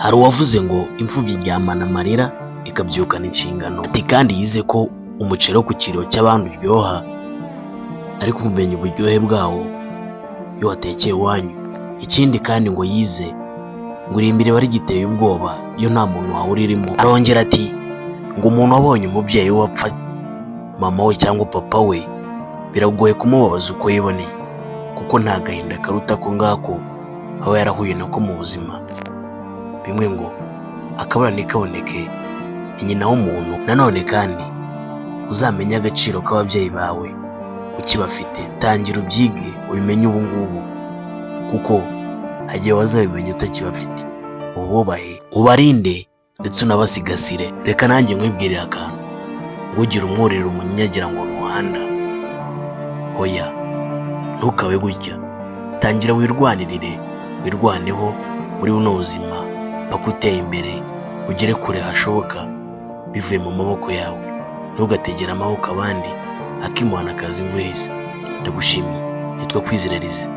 Hari uwavuze ngo imfubyi iryamana amarira ikabyukana inshingano. Ati kandi yize ko umuceri wo ku kiriyo cy'abandi uryoha, ariko kumenya uburyohe bwawo iyo watekeye iwanyu. Ikindi kandi ngo yize ngo irimbire bari giteye ubwoba iyo nta muntu wawe uririmo. Arongera ati ngo umuntu wabonye umubyeyi we wapfa, mama we cyangwa papa we, biragoye kumubabaza uko yiboneye, kuko nta gahinda karuta ko ngako aba yarahuye nako mu buzima. Bimwe ngo akabura ntikaboneke ni nyina w'umuntu. Nanone kandi uzamenye agaciro k'ababyeyi bawe ukibafite. Tangira ubyige ubimenye ubu ngubu, kuko hagiye wazabimenya utakibafite. Ububahe, ubarinde ndetse unabasigasire. Reka nanjye nkwibwirira akantu ngo ugire umwurira umunyagira ngo ntuhanda. Hoya, ntukabe gutya. Tangira wirwanirire, wirwaneho muri buno buzima, bakuteye imbere ugere kure hashoboka bivuye mu maboko yawe. Ntugategere amaboko abandi akimuhana akaza imvura ihise. Ndagushimiye. Nitwa Kwizera Elyse.